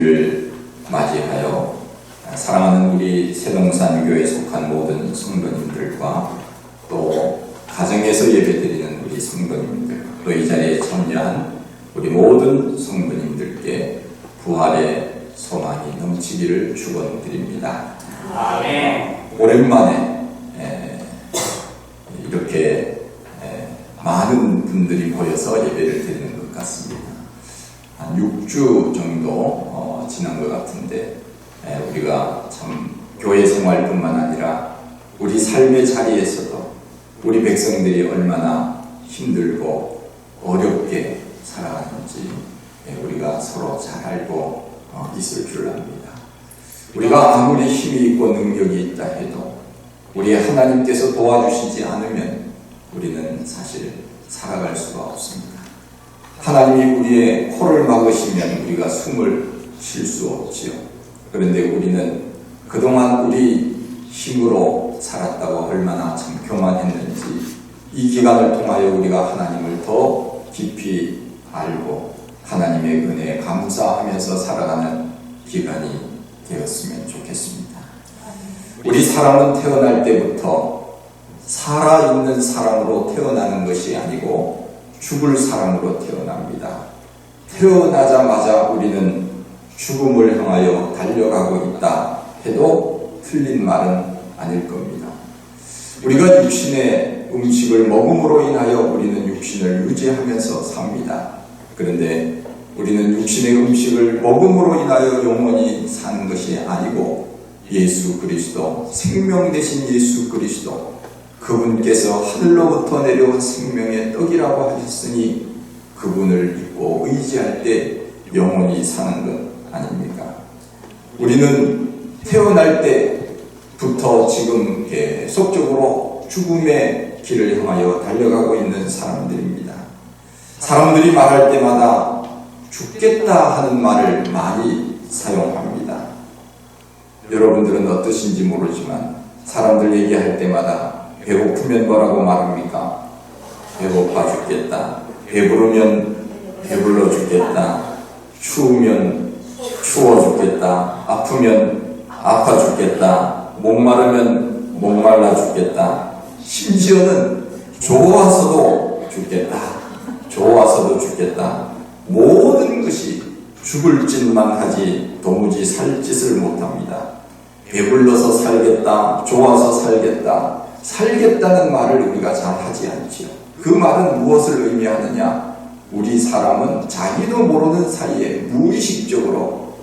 를 맞이하여 사랑하는 우리 새동산교회에 속한 모든 성도님들과 또 가정에서 예배드리는 우리 성도님들, 또 이 자리에 참여한 우리 모든 성도님들께 부활의 소망이 넘치기를 축원드립니다. 아멘. 오랜만에 이렇게 많은 분들이 모여서 예배를 드리는 것 같습니다. 한 6주 정도 지난 것 같은데 우리가 참 교회 생활뿐만 아니라 우리 삶의 자리에서도 우리 백성들이 얼마나 힘들고 어렵게 살아가는지 우리가 서로 잘 알고 있을 줄 압니다. 우리가 아무리 힘이 있고 능력이 있다 해도 우리 하나님께서 도와주시지 않으면 우리는 사실 살아갈 수가 없습니다. 하나님이 우리의 코를 막으시면 우리가 숨을 쉴 수 없지요. 그런데 우리는 그동안 우리 힘으로 살았다고 얼마나 참 교만했는지 이 기간을 통하여 우리가 하나님을 더 깊이 알고 하나님의 은혜에 감사하면서 살아가는 기간이 되었으면 좋겠습니다. 우리 사람은 태어날 때부터 살아있는 사람으로 태어나는 것이 아니고 죽을 사람으로 태어납니다. 태어나자마자 우리는 죽음을 향하여 달려가고 있다 해도 틀린 말은 아닐 겁니다. 우리가 육신의 음식을 먹음으로 인하여 우리는 육신을 유지하면서 삽니다. 그런데 우리는 육신의 음식을 먹음으로 인하여 영원히 사는 것이 아니고 예수 그리스도, 생명 되신 예수 그리스도, 그분께서 하늘로부터 내려온 생명의 떡이라고 하셨으니 그분을 믿고 의지할 때 영원히 사는 것 아닙니까? 우리는 태어날 때부터 지금 계속적으로 죽음의 길을 향하여 달려가고 있는 사람들입니다. 사람들이 말할 때마다 죽겠다 하는 말을 많이 사용합니다. 여러분들은 어떠신지 모르지만 사람들 얘기할 때마다 배고프면 뭐라고 말합니까? 배고파 죽겠다. 배부르면 배불러 죽겠다. 추우면 추워 죽겠다. 아프면 아파 죽겠다. 목마르면 목말라 죽겠다. 심지어는 좋아서도 죽겠다. 좋아서도 죽겠다. 모든 것이 죽을 짓만 하지 도무지 살 짓을 못합니다. 배불러서 살겠다. 좋아서 살겠다. 살겠다는 말을 우리가 잘 하지 않지요. 그 말은 무엇을 의미하느냐? 우리 사람은 자기도 모르는 사이에 무의식적으로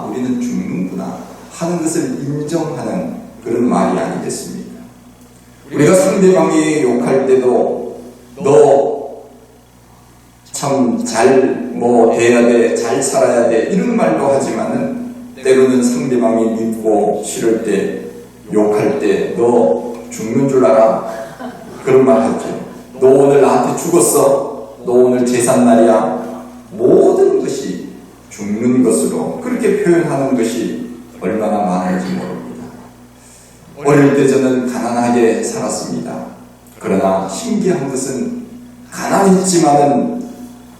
우리는 죽는구나 하는 것을 인정하는 그런 말이 아니겠습니까? 우리가 상대방이 욕할 때도 너 참 잘 돼야 돼, 잘 살아야 돼 이런 말도 하지만은 때로는 상대방이 믿고 싫을 때 욕할 때 너 죽는 줄 알아? 그런 말 하죠. 너 오늘 나한테 죽었어? 너 오늘 제삿날이야? 모든 것이 죽는 것으로 그렇게 표현하는 것이 얼마나 많은지 모릅니다. 어릴 때 저는 가난하게 살았습니다. 그러나 신기한 것은 가난했지만은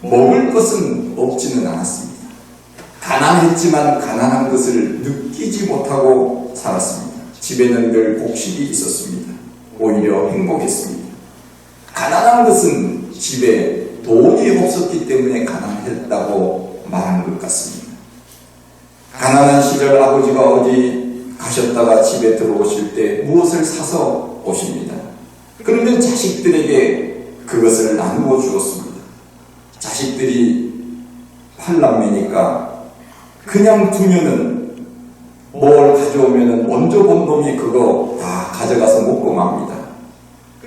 먹을 것은 없지는 않았습니다. 가난했지만 가난한 것을 느끼지 못하고 살았습니다. 집에는 늘 곡식이 있었습니다. 오히려 행복했습니다. 가난한 것은 집에 돈이 없었기 때문에 가난했다고 말하는 것 같습니다. 가난한 시절 아버지가 어디 가셨다가 집에 들어오실 때 무엇을 사서 오십니다. 그러면 자식들에게 그것을 나누어 주었습니다. 자식들이 8남매니까 그냥 두면은 뭘 가져오면은 먼저 본 놈이 그거 다 가져가서 먹고 맙니다.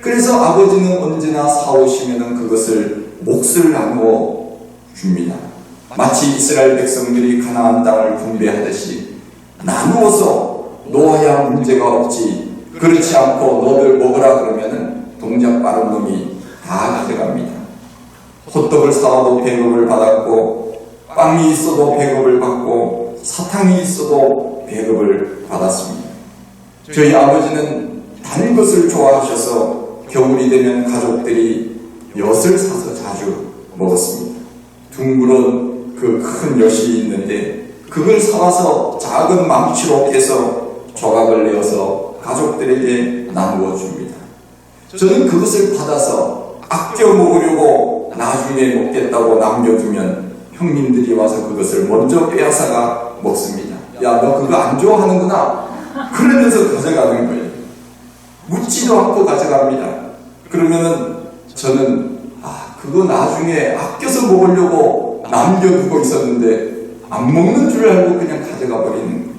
그래서 아버지는 언제나 사오시면은 그것을 몫을 나누어 줍니다. 마치 이스라엘 백성들이 가나안 땅을 분배하듯이 나누어서 놓아야 문제가 없지. 그렇지 않고 너들 먹으라 그러면은 동작 빠른 놈이 다 가져갑니다. 호떡을 사와도 배급을 받았고 빵이 있어도 배급을 받고 사탕이 있어도 배급을 받았습니다. 저희 아버지는 단 것을 좋아하셔서 겨울이 되면 가족들이 엿을 사서 자주 먹었습니다. 둥그런 그 큰 엿이 있는데 그걸 사와서 작은 망치로 깨서 조각을 내어서 가족들에게 나누어 줍니다. 저는 그것을 받아서 아껴 먹으려고 나중에 먹겠다고 남겨두면 형님들이 와서 그것을 먼저 빼앗아가 먹습니다. 야, 너 그거 안 좋아하는구나. 그러면서 가져가는 거예요. 묻지도 않고 가져갑니다. 그러면은 저는 그거 나중에 아껴서 먹으려고 남겨두고 있었는데 안 먹는 줄 알고 그냥 가져가 버리는 거예요.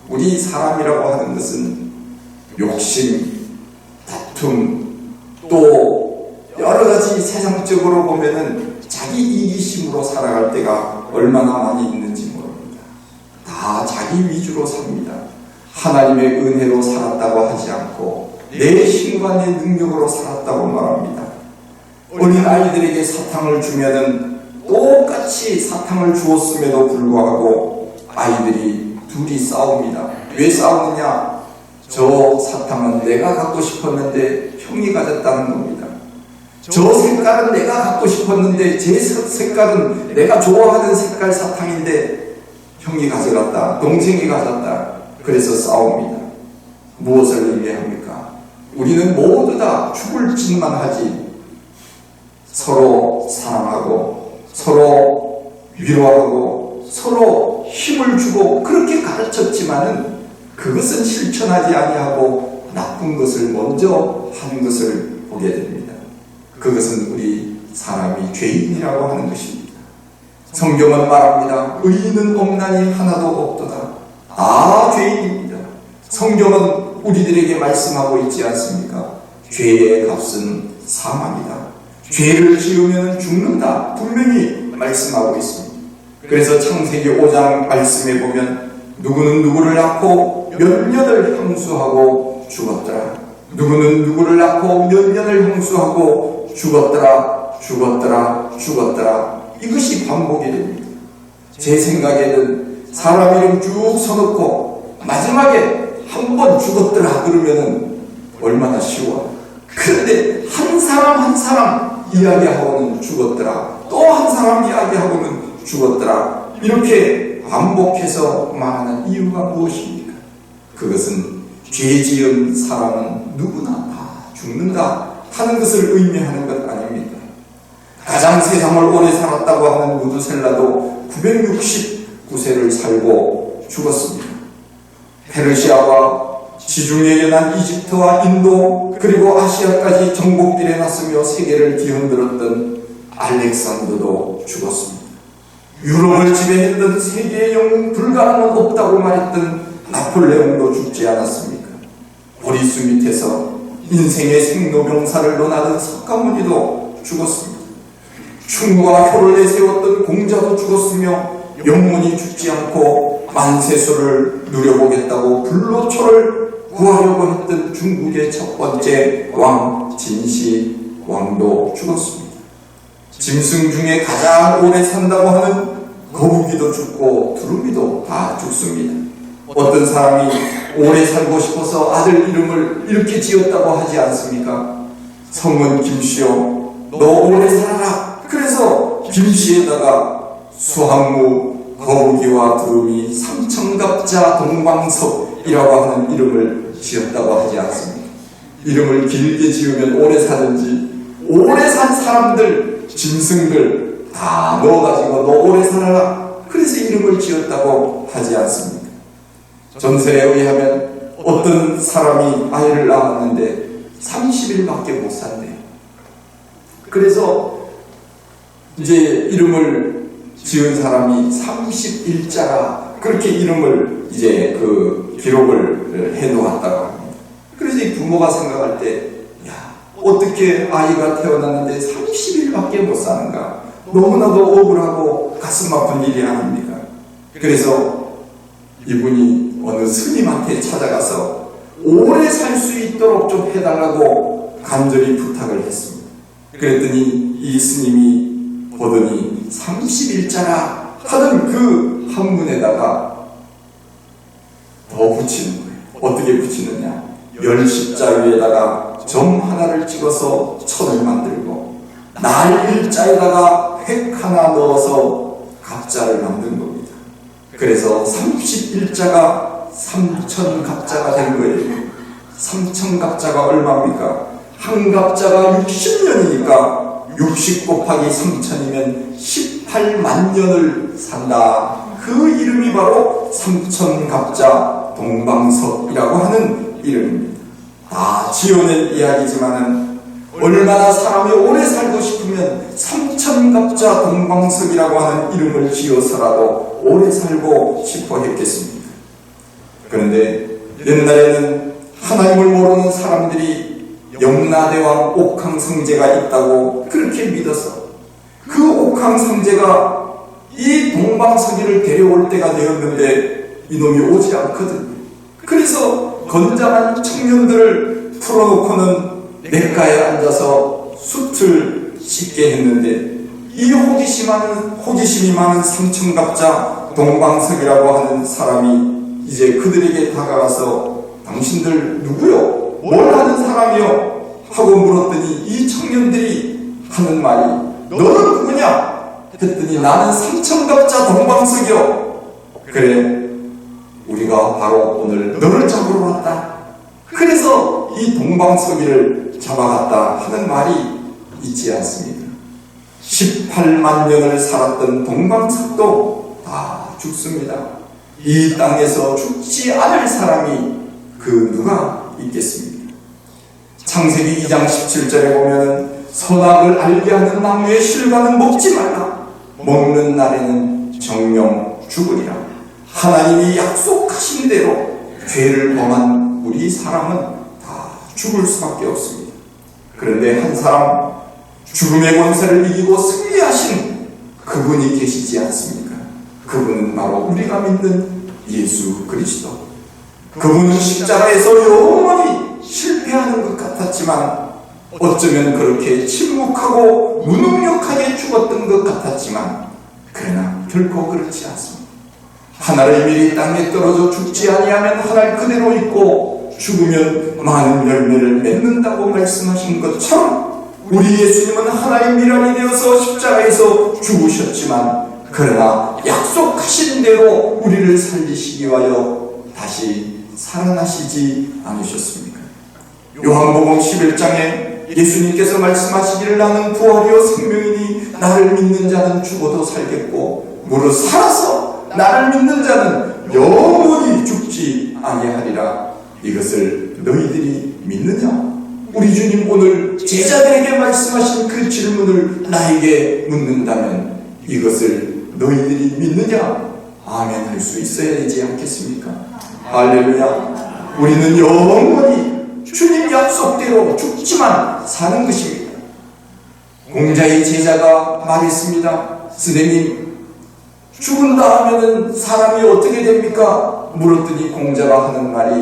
우리 사람이라고 하는 것은 욕심, 다툼, 또 여러 가지 세상적으로 보면은 자기 이기심으로 살아갈 때가 얼마나 많이 있는지 모릅니다. 다 자기 위주로 삽니다. 하나님의 은혜로 살았다고 하지 않고 내 힘과 내 능력으로 살았다고 말합니다. 어린 아이들에게 사탕을 주면은 똑같이 사탕을 주었음에도 불구하고 아이들이 둘이 싸웁니다. 왜 싸우느냐? 저 사탕은 내가 갖고 싶었는데 형이 가졌다는 겁니다. 저 색깔은 내가 갖고 싶었는데 제 색깔은 내가 좋아하는 색깔 사탕인데 형이 가져갔다, 동생이 가졌다. 그래서 싸웁니다. 무엇을 의미합니까? 우리는 모두 다 죽을 짓만 하지 서로 사랑하고 서로 위로하고 서로 힘을 주고 그렇게 가르쳤지만은 그것은 실천하지 아니하고 나쁜 것을 먼저 하는 것을 보게 됩니다. 그것은 우리 사람이 죄인이라고 하는 것입니다. 성경은 말합니다. 의인은 없나니 하나도 없도다. 다 죄인입니다. 성경은 우리들에게 말씀하고 있지 않습니까? 죄의 값은 사망이다. 죄를 지으면 죽는다. 분명히 말씀하고 있습니다. 그래서 창세기 5장 말씀에 보면 누구는 누구를 낳고 몇 년을 형수하고 죽었더라. 누구는 누구를 낳고 몇 년을 형수하고 죽었더라. 죽었더라. 죽었더라. 이것이 반복이 됩니다. 제 생각에는 사람 이름 쭉 써놓고 마지막에 한 번 죽었더라 그러면은 얼마나 쉬워. 그런데 한 사람 한 사람 이야기하고는 죽었더라. 또 한 사람 이야기하고는 죽었더라. 이렇게 반복해서 말하는 이유가 무엇입니까? 그것은 죄 지은 사람은 누구나 다 죽는다 하는 것을 의미하는 것 아닙니까? 가장 세상을 오래 살았다고 하는 무두셀라도 969세를 살고 죽었습니다. 페르시아와 지중해 연안 이집트와 인도 그리고 아시아까지 정복들에 났으며 세계를 뒤흔들었던 알렉산더도 죽었습니다. 유럽을 지배했던 세계의 영웅 불가능은 없다고 말했던 나폴레옹도 죽지 않았습니까? 보리수 밑에서 인생의 생로병사를 논하던 석가모니도 죽었습니다. 충과 효를 내세웠던 공자도 죽었으며 영문이 죽지 않고 만세수를 누려보겠다고 불로초를 구하려고 했던 중국의 첫 번째 왕 진시 왕도 죽었습니다. 짐승 중에 가장 오래 산다고 하는 거북이도 죽고 두루미도 다 죽습니다. 어떤 사람이 오래 살고 싶어서 아들 이름을 이렇게 지었다고 하지 않습니까? 성은 김씨요, 너 오래 살아라. 그래서 김씨에다가 수학무, 거북이와 두루미, 삼천갑자, 동방석이라고 하는 이름을 지었다고 하지 않습니까? 이름을 길게 지으면 오래 사는지 오래 산 사람들, 짐승들 다 넣어가지고 너 오래 살아라. 그래서 이름을 지었다고 하지 않습니까? 전설에 의하면 어떤 사람이 아이를 낳았는데 30일밖에 못 산대요. 그래서 이제 이름을 지은 사람이 30일자라 그렇게 이름을 이제 그 기록을 해놓았다고 합니다. 그래서 이 부모가 생각할 때 어떻게 아이가 태어났는데 30일밖에 못 사는가? 너무나도 억울하고 가슴 아픈 일이 아닙니까? 그래서 이분이 어느 스님한테 찾아가서 오래 살 수 있도록 좀 해달라고 간절히 부탁을 했습니다. 그랬더니 이 스님이 보더니 30일자라 하는 그 한문에다가 더 붙이는 거예요. 어떻게 붙이느냐? 열십자 위에다가 점 하나를 찍어서 천을 만들고 날 일자에다가 획 하나 넣어서 갑자를 만든 겁니다. 그래서 31자가 3천갑자가 된 거예요. 3천갑자가 얼마입니까? 한 갑자가 60년이니까 60 곱하기 3천이면 18만 년을 산다. 그 이름이 바로 3천갑자 동방석이라고 하는 이름입니다. 다 지어낸 이야기지만은 얼마나 사람이 오래 살고 싶으면 3천갑자 동방석이라고 하는 이름을 지어서라도 오래 살고 싶어 했겠습니까? 그런데 옛날에는 하나님을 모르는 사람들이 영라대왕 옥황상제가 있다고 그렇게 믿어서 그 옥황상제가 이 동방석이를 데려올 때가 되었는데 이놈이 오지 않거든요. 그래서 건장한 청년들을 풀어놓고는 냇가에 앉아서 숯을 씻게 했는데 이 호기심이 많은 3천갑자 동방석이라고 하는 사람이 이제 그들에게 다가가서 당신들 누구요? 뭘 하는 사람이요? 하고 물었더니 이 청년들이 하는 말이 너는 누구냐? 했더니 나는 3천갑자 동방석이요. 그래, 우리가 바로 오늘 너를 잡으러 왔다. 그래서 이 동방석이를 잡아갔다 하는 말이 있지 않습니다. 18만 년을 살았던 동방석도 다 죽습니다. 이 땅에서 죽지 않을 사람이 그 누가 있겠습니까? 창세기 2장 17절에 보면 선악을 알게 하는 나무의 실과는 먹지 말라. 먹는 날에는 정령 죽으리라. 하나님이 약속하신 대로 죄를 범한 우리 사람은 다 죽을 수밖에 없습니다. 그런데 한 사람 죽음의 권세를 이기고 승리하신 그분이 계시지 않습니까? 그분은 바로 우리가 믿는 예수 그리스도. 그분은 십자가에서 영원히 실패하는 것 같았지만 어쩌면 그렇게 침묵하고 무능력하게 죽었던 것 같았지만 그러나 결코 그렇지 않습니다. 하나의 밀이 땅에 떨어져 죽지 아니하면 하늘 그대로 있고 죽으면 많은 열매를 맺는다고 말씀하신 것처럼 우리 예수님은 하나의 밀안이 되어서 십자가에서 죽으셨지만 그러나 약속하신 대로 우리를 살리시기 위하여 다시 살아나시지 않으셨습니까? 요한복음 11장에 예수님께서 말씀하시기를 나는 부활이요 생명이니 나를 믿는 자는 죽어도 살겠고 무릇 살아서 나를 믿는 자는 영원히 죽지 아니하리라. 이것을 너희들이 믿느냐? 우리 주님 오늘 제자들에게 말씀하신 그 질문을 나에게 묻는다면 이것을 너희들이 믿느냐? 아멘 할 수 있어야 되지 않겠습니까? 할렐루야. 우리는 영원히 주님 약속대로 죽지만 사는 것입니다. 공자의 제자가 말했습니다. 스님님, 죽은다 하면은 사람이 어떻게 됩니까? 물었더니 공자가 하는 말이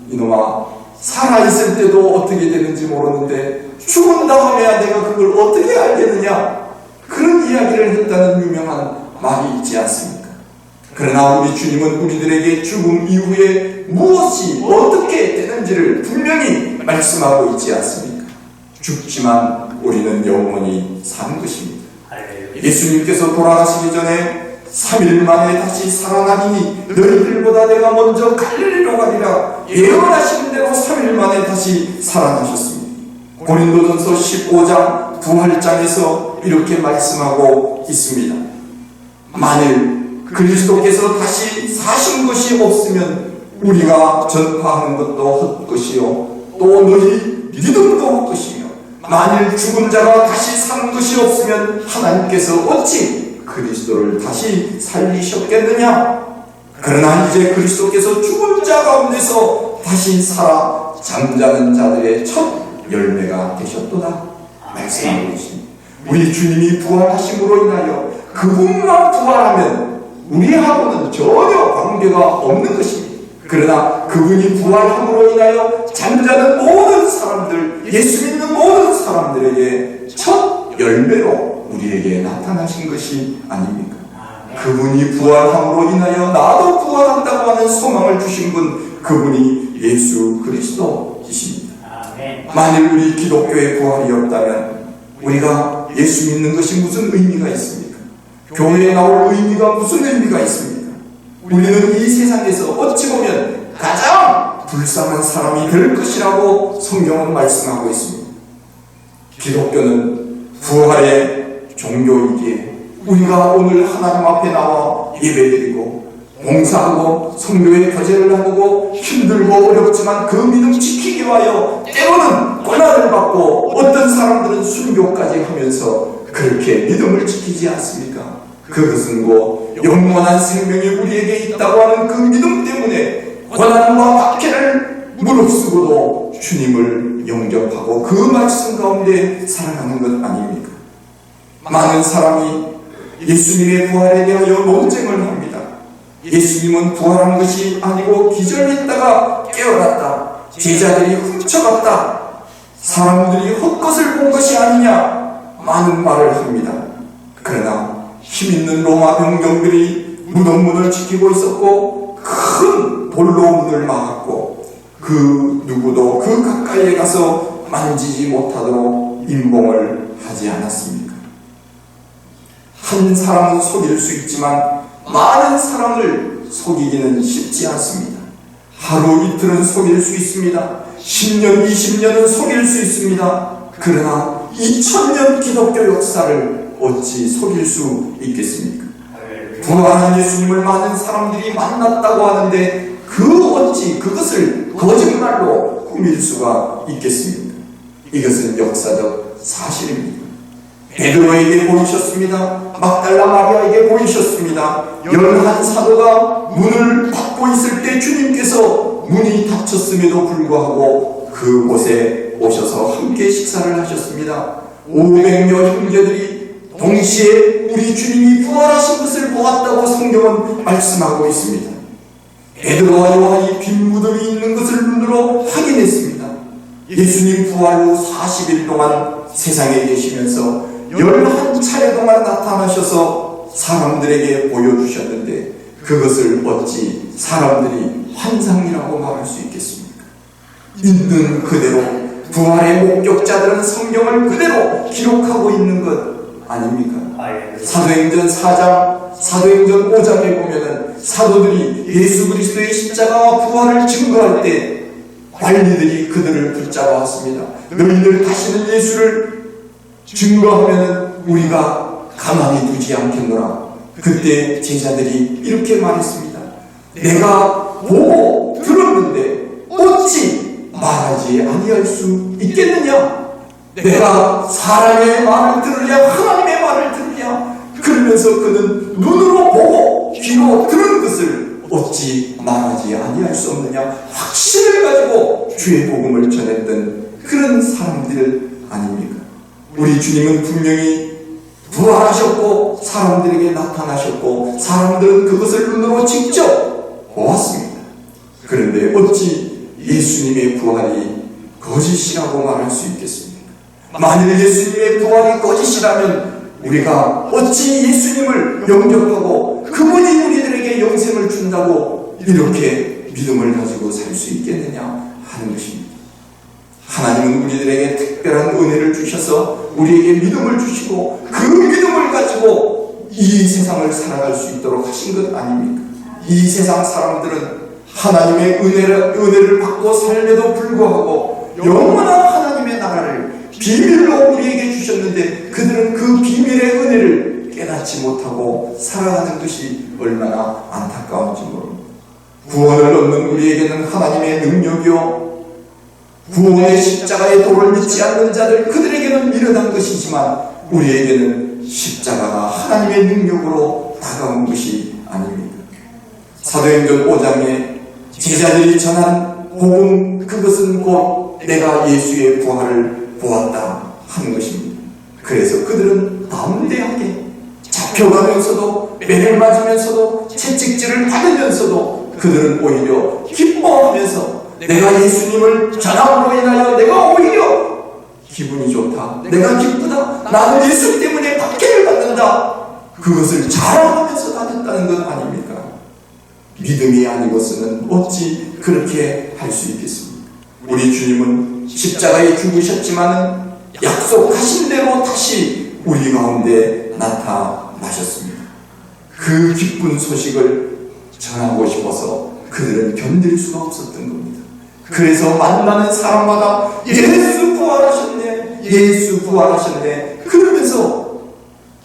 이놈아, 살아있을 때도 어떻게 되는지 모르는데 죽은다 하면 내가 그걸 어떻게 알겠느냐? 그런 이야기를 했다는 유명한 말이 있지 않습니까? 그러나 우리 주님은 우리들에게 죽음 이후에 무엇이 어떻게 되는지를 분명히 말씀하고 있지 않습니까? 죽지만 우리는 영원히 사는 것입니다. 예수님께서 돌아가시기 전에 3일 만에 다시 살아나리니 너희들보다 내가 먼저 갈릴리로 가리라 예언하신 대로 3일 만에 다시 살아나셨습니다. 고린도전서 15장 부활장에서 이렇게 말씀하고 있습니다. 만일 그리스도께서 다시 사신 것이 없으면 우리가 전파하는 것도 헛것이요 또 너희 믿음도 헛것이며 만일 죽은 자가 다시 사는 것이 없으면 하나님께서 어찌 그리스도를 다시 살리셨겠느냐? 그러나 이제 그리스도께서 죽은 자 가운데서 다시 살아 잠자는 자들의 첫 열매가 되셨도다 말씀하고 계십니다. 우리 주님이 부활하심으로 인하여 그분만 부활하면 우리하고는 전혀 관계가 없는 것입니다. 그러나 그분이 부활함으로 인하여 잠자는 모든 사람들, 예수 믿는 모든 사람들에게 첫 열매로 우리에게 나타나신 것이 아닙니까? 그분이 부활함으로 인하여 나도 부활한다고 하는 소망을 주신 분, 그분이 예수 그리스도이십니다. 만일 우리 기독교의 부활이 없다면 우리가 예수 믿는 것이 무슨 의미가 있습니까? 교회에 나올 의미가 무슨 의미가 있습니까? 우리는 이 세상에서 어찌 보면 가장 불쌍한 사람이 될 것이라고 성경은 말씀하고 있습니다. 기독교는 부활의 종교이기에 우리가 오늘 하나님 앞에 나와 예배드리고 봉사하고 성도의 교제를 나누고 힘들고 어렵지만 그 믿음 지키기 위하여 때로는 고난을 받고 어떤 사람들은 순교까지 하면서 그렇게 믿음을 지키지 않습니까? 그것은 영원한 생명이 우리에게 있다고 하는 그 믿음 때문에 고난과 박해를 무릅쓰고도 주님을 영접하고 그 말씀 가운데 살아가는 것 아닙니까? 많은 사람이 예수님의 부활에 대하여 논쟁을 합니다. 예수님은 부활한 것이 아니고 기절했다가 깨어났다. 제자들이 훔쳐갔다. 사람들이 헛것을 본 것이 아니냐. 많은 말을 합니다. 그러나 힘있는 로마 병정들이 무덤문을 지키고 있었고 큰 돌로 문을 막았고 그 누구도 그 가까이에 가서 만지지 못하도록 임봉을 하지 않았습니까? 한 사람은 속일 수 있지만 많은 사람을 속이기는 쉽지 않습니다. 하루 이틀은 속일 수 있습니다. 10년, 20년은 속일 수 있습니다. 그러나 2000년 기독교 역사를 어찌 속일 수 있겠습니까? 부활한 예수님을 많은 사람들이 만났다고 하는데 어찌 그것을 거짓말로 꾸밀 수가 있겠습니까? 이것은 역사적 사실입니다. 베드로에게 보이셨습니다. 막달라 마리아에게 보이셨습니다. 11사도가 문을 닫고 있을 때 주님께서 문이 닫혔음에도 불구하고 그곳에 오셔서 함께 식사를 하셨습니다. 500여 형제들이 동시에 우리 주님이 부활하신 것을 보았다고 성경은 말씀하고 있습니다. 베드로와 요한이 빈 무덤이 있는 것을 눈으로 확인했습니다. 예수님 부활 후 40일 동안 세상에 계시면서 11차례 동안 나타나셔서 사람들에게 보여주셨는데 그것을 어찌 사람들이 환상이라고 말할 수 있겠습니까? 있는 그대로 부활의 목격자들은 성경을 그대로 기록하고 있는 것 아닙니까? 사도행전 4장, 사도행전 5장에 보면은 사도들이 예수 그리스도의 십자가와 부활을 증거할 때 관리들이 그들을 붙잡아 왔습니다. 너희들 다시는 예수를 증거하면 우리가 가만히 두지 않겠노라. 그때 제자들이 이렇게 말했습니다. 내가 보고 들었는데 어찌 말하지 아니할 수 있겠느냐? 내가 사람의 말을 들으랴 하나님의 말을 들으랴? 그러면서 그는 눈으로 보고 귀로 들은 것을 어찌 말하지 아니할 수 없느냐? 확신을 가지고 주의 복음을 전했던 그런 사람들 아닙니까? 우리 주님은 분명히 부활하셨고 사람들에게 나타나셨고 사람들은 그것을 눈으로 직접 보았습니다. 그런데 어찌 예수님의 부활이 거짓이라고 말할 수 있겠습니까? 만일 예수님의 부활이 거짓이라면 우리가 어찌 예수님을 영접하고 그분이 우리들에게 영생을 준다고 이렇게 믿음을 가지고 살 수 있겠느냐 하는 것입니다. 하나님은 우리들에게 특별한 은혜를 주셔서 우리에게 믿음을 주시고 그 믿음을 가지고 이 세상을 살아갈 수 있도록 하신 것 아닙니까? 이 세상 사람들은 하나님의 은혜를 받고 삶에도 불구하고 영원한 하나님의 나라를 비밀로 우리에게 주셨는데 그들은 그 비밀의 은혜를 깨닫지 못하고 살아가는 것이 얼마나 안타까운지 모릅니다. 구원을 얻는 우리에게는 하나님의 능력이요 구원의 십자가의 도를 믿지 않는 자들 그들에게는 미련한 것이지만 우리에게는 십자가가 하나님의 능력으로 다가온 것이 아닙니다. 사도행전 5장에 제자들이 전한 복음 그것은 곧 내가 예수의 부활을 보았다 하는 것입니다. 그래서 그들은 담대하게 잡혀가면서도 매를 맞으면서도 채찍질을 받으면서도 그들은 오히려 기뻐하면서 내가 예수님을 전함으로 인하여 내가 오히려 기분이 좋다. 내가 기쁘다. 나는 예수 때문에 박해를 받는다. 그것을 자랑하면서 다녔다는 것 아닙니까? 믿음이 아니고서는 어찌 그렇게 할 수 있겠습니까? 우리 주님은 십자가에 죽으셨지만 약속하신 대로 다시 우리 가운데 나타나셨습니다. 그 기쁜 소식을 전하고 싶어서 그들은 견딜 수가 없었던 겁니다. 그래서 만나는 사람마다 예수 부활하셨네, 예수 부활하셨네 그러면서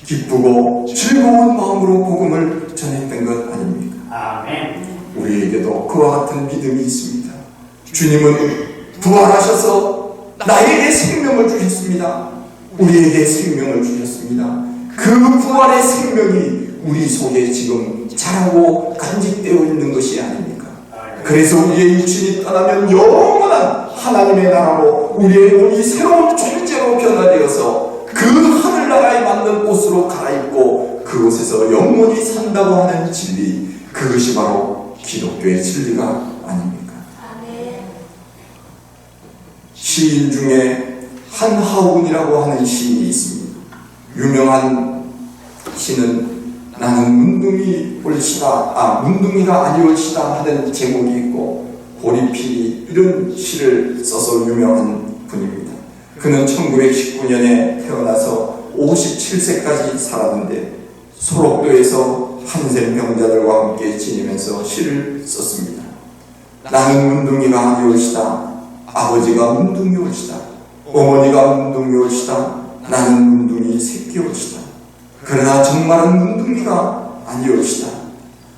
기쁘고 즐거운 마음으로 복음을 전했던 것 아닙니까? 아멘. 우리에게도 그와 같은 믿음이 있습니다. 주님은 부활하셔서 나에게 생명을 주셨습니다. 우리에게 생명을 주셨습니다. 그 부활의 생명이 우리 속에 지금 자라고 간직되어 있는 것이 아닙니까? 그래서 우리의 육신이 떠나면 영원한 하나님의 나라로 우리의 몸이 새로운 존재로 변화되어서 그 하늘나라에 맞는 옷으로 갈아입고 그곳에서 영원히 산다고 하는 진리, 그것이 바로 기독교의 진리가 아닙니까? 시인 중에 한하운이라고 하는 시인이 있습니다. 유명한 시는 나는 문둥이가 아니올시다 하는 제목이 있고 보리필이 이런 시를 써서 유명한 분입니다. 그는 1919년에 태어나서 57세까지 살았는데 소록도에서 한센 병자들과 함께 지내면서 시를 썼습니다. 나는 문둥이가 아니올시다. 아버지가 문둥이올시다. 어머니가 문둥이올시다. 나는 문둥이 새끼올시다. 그러나 정말은 문둥이가 아니올시다.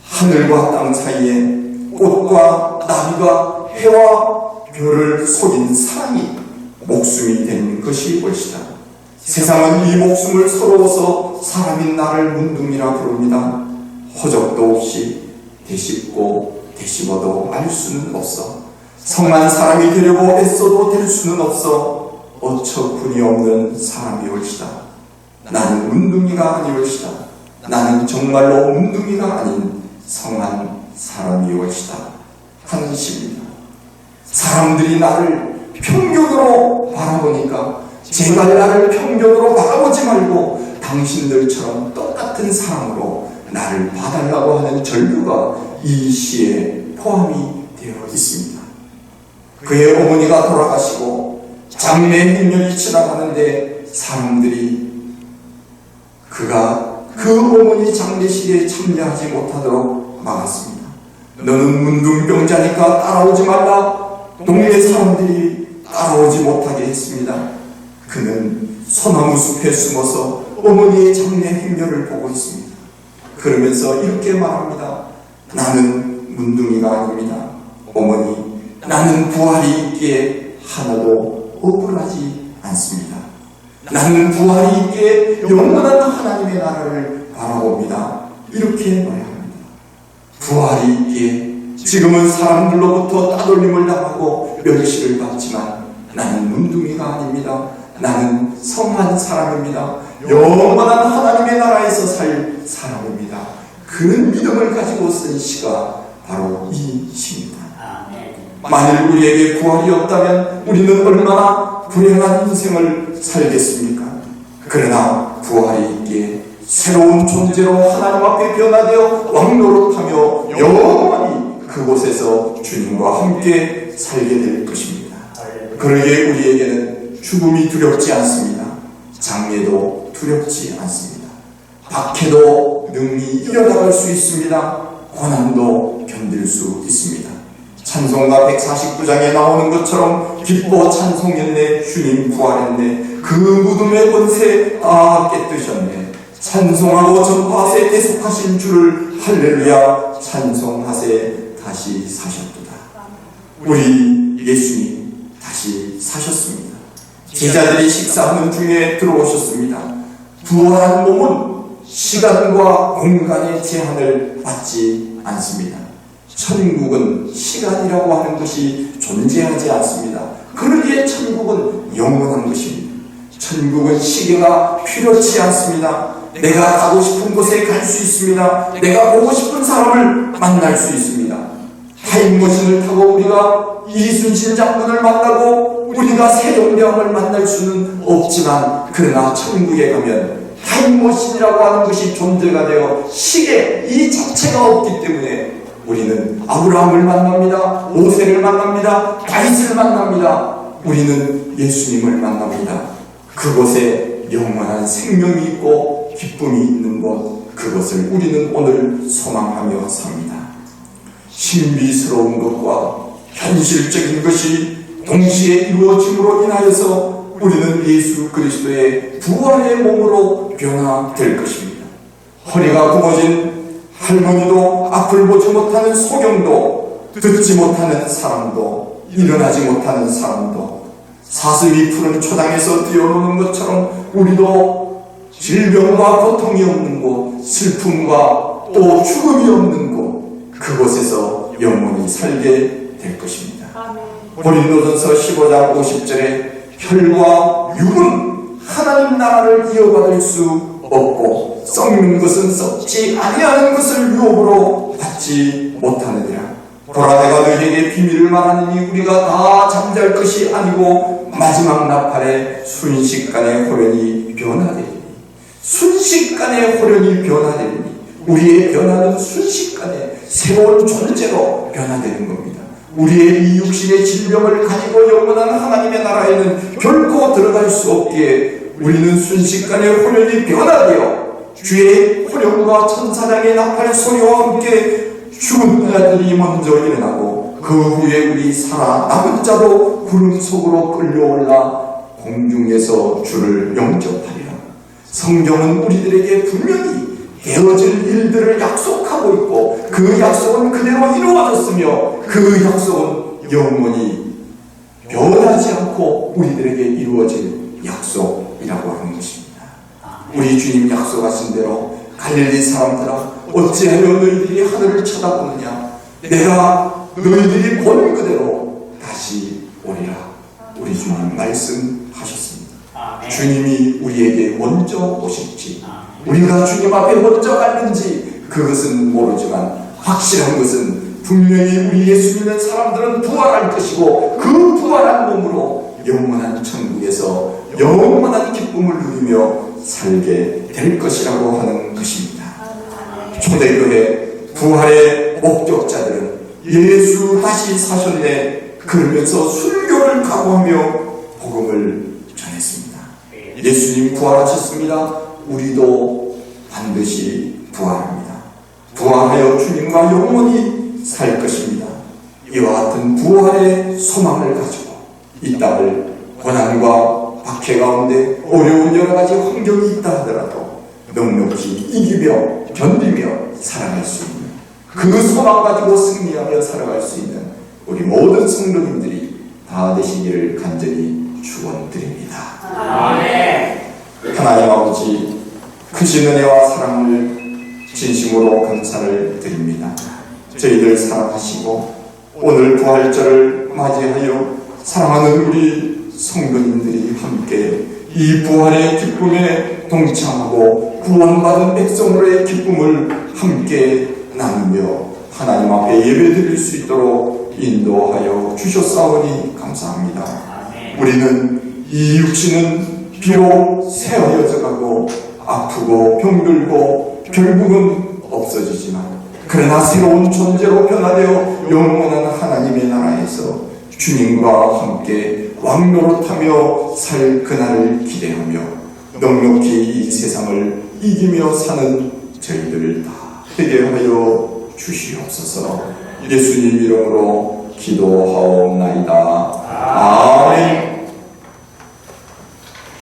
하늘과 땅 사이에 꽃과 나비가 해와 별을 속인 사랑이 목숨이 된 것이 올시다. 세상은 이 목숨을 서러워서 사람인 나를 문둥이라 부릅니다. 호적도 없이 되씹고 되씹어도 알 수는 없어. 성한 사람이 되려고 애써도 될 수는 없어. 어처구니 없는 사람이 올시다. 나는 문둥이가 아니올시다. 나는 정말로 문둥이가 아닌 성한 사람이 올시다 하는 시입니다. 사람들이 나를 평균으로 바라보니까 제발 나를 평균으로 바라보지 말고 당신들처럼 똑같은 사랑으로 나를 봐달라고 하는 전류가 이 시에 포함이 되어 있습니다. 그의 어머니가 돌아가시고 장례 행렬이 지나가는데 사람들이 그가 그 어머니 장례식에 참여하지 못하도록 막았습니다. 너는 문둥병자니까 따라오지 말라. 동네 사람들이 따라오지 못하게 했습니다. 그는 소나무 숲에 숨어서 어머니의 장례 행렬을 보고 있습니다. 그러면서 이렇게 말합니다. 나는 문둥이가 아닙니다. 어머니, 나는 부활이 있기에 하나도 억울하지 않습니다. 나는 부활이 있기에 영원한 하나님의 나라를 바라봅니다. 이렇게 말합니다. 부활이 있기에 지금은 사람들로부터 따돌림을 당하고 멸시를 받지만 나는 문둥이가 아닙니다. 나는 성한 사람입니다. 영원한 하나님의 나라에서 살 사람입니다. 그런 믿음을 가지고 쓴 시가 바로 이 시입니다. 만일 우리에게 부활이 없다면 우리는 얼마나 불행한 인생을 살겠습니까? 그러나 부활이 있기에 새로운 존재로 하나님 앞에 변화되어 왕노릇하며 영원히 그곳에서 주님과 함께 살게 될 것입니다. 그러기에 우리에게는 죽음이 두렵지 않습니다. 장례도 두렵지 않습니다. 박해도 능히 이겨나갈 수 있습니다. 고난도 견딜 수 있습니다. 찬송가 149장에 나오는 것처럼 기뻐 찬송했네. 주님 부활했네. 그 무덤의 권세 다 깨뜨셨네. 찬송하고 전파하세 계속하신 주를 할렐루야. 찬송하세 다시 사셨도다. 우리 예수님 다시 사셨습니다. 제자들이 식사하는 중에 들어오셨습니다. 부활한 몸은 시간과 공간의 제한을 받지 않습니다. 천국은 시간이라고 하는 것이 존재하지 않습니다. 그러기에 천국은 영원한 것입니다. 천국은 시계가 필요치 않습니다. 내가 가고 싶은 곳에 갈 수 있습니다. 내가 보고 싶은 사람을 만날 수 있습니다. 타임머신을 타고 우리가 이순신 장군을 만나고 우리가 세종대왕을 만날 수는 없지만 그러나 천국에 가면 타임머신이라고 하는 것이 존재가 되어 시계 이 자체가 없기 때문에 우리는 아브라함을 만납니다. 모세를 만납니다. 다윗을 만납니다. 우리는 예수님을 만납니다. 그곳에 영원한 생명이 있고 기쁨이 있는 곳, 그것을 우리는 오늘 소망하며 삽니다. 신비스러운 것과 현실적인 것이 동시에 이루어짐으로 인하여서 우리는 예수 그리스도의 부활의 몸으로 변화될 것입니다. 허리가 굽어진 할머니도, 앞을 보지 못하는 소경도, 듣지 못하는 사람도, 일어나지 못하는 사람도, 사슴이 푸른 초장에서 뛰어노는 것처럼 우리도 질병과 고통이 없는 곳, 슬픔과 또 죽음이 없는 곳, 그곳에서 영원히 살게 될 것입니다. 고린도전서 15장 50절에 혈과 육은 하나님 나라를 이어받을 수 없고 썩는 것은 썩지 아니하는 것을 유업으로 받지 못하느니라. 보라, 내가 너희에게 비밀을 말하느니 우리가 다 잠잘 것이 아니고 마지막 나팔에 순식간에 호련히 변화되리니, 순식간에 호련히 변화되리니, 우리의 변화는 순식간에 새로운 존재로 변화되는 겁니다. 우리의 이 육신의 질병을 가지고 영원한 하나님의 나라에는 결코 들어갈 수 없기에 우리는 순식간에 호련히 변화되어 주의 호령과 천사장의 나팔 소리와 함께 죽은 자들이 먼저 일어나고 그 후에 우리 살아남은 자도 구름 속으로 끌려올라 공중에서 주를 영접하리라. 성경은 우리들에게 분명히 되어질 일들을 약속하고 있고 그 약속은 그대로 이루어졌으며 그 약속은 영원히 변하지 않고 우리들에게 이루어질 약속이라고 하는 것입니다. 우리 주님 약속하신 대로 갈릴리 사람들아, 어찌하여 너희들이 하늘을 쳐다보느냐? 내가 너희들이 본 그대로 다시 오리라. 우리 주님 말씀하셨습니다. 주님이 우리에게 먼저 오실지 우리가 주님 앞에 먼저 갔는지 그것은 모르지만 확실한 것은 분명히 우리 예수 믿는 사람들은 부활할 것이고 그 부활한 몸으로 영원한 천국에서 영원한 기쁨을 누리며 살게 될 것이라고 하는 것입니다. 초대교회 부활의 목격자들은 예수 다시 사셨네 그러면서 순교를 각오하며 복음을 전했습니다. 예수님 부활하셨습니다. 우리도 반드시 부활합니다. 부활하여 주님과 영원히 살 것입니다. 이와 같은 부활의 소망을 가지고 이 땅을 고난과 박해 가운데 어려운 여러 가지 환경이 있다 하더라도 넉넉히 이기며 견디며 살아갈 수 있는 그 소망 가지고 승리하며 살아갈 수 있는 우리 모든 성도님들이 다 되시기를 간절히 축원드립니다. 아멘. 하나님 아버지, 크신 은혜와 사랑을 진심으로 감사를 드립니다. 저희들 사랑하시고 오늘 부활절을 맞이하여 사랑하는 우리 성도님들이 함께 이 부활의 기쁨에 동참하고 구원받은 백성으로의 기쁨을 함께 나누며 하나님 앞에 예배드릴 수 있도록 인도하여 주셨사오니 감사합니다. 우리는 이 육신은 비록 새어져 가고 아프고 병들고 결국은 없어지지만 그러나 새로운 존재로 변화되어 영원한 하나님의 나라에서 주님과 함께 왕노릇하며 살 그날을 기대하며 넉넉히 이 세상을 이기며 사는 저희들을 다 되게 하여 주시옵소서. 예수님 이름으로 기도하옵나이다. 아멘.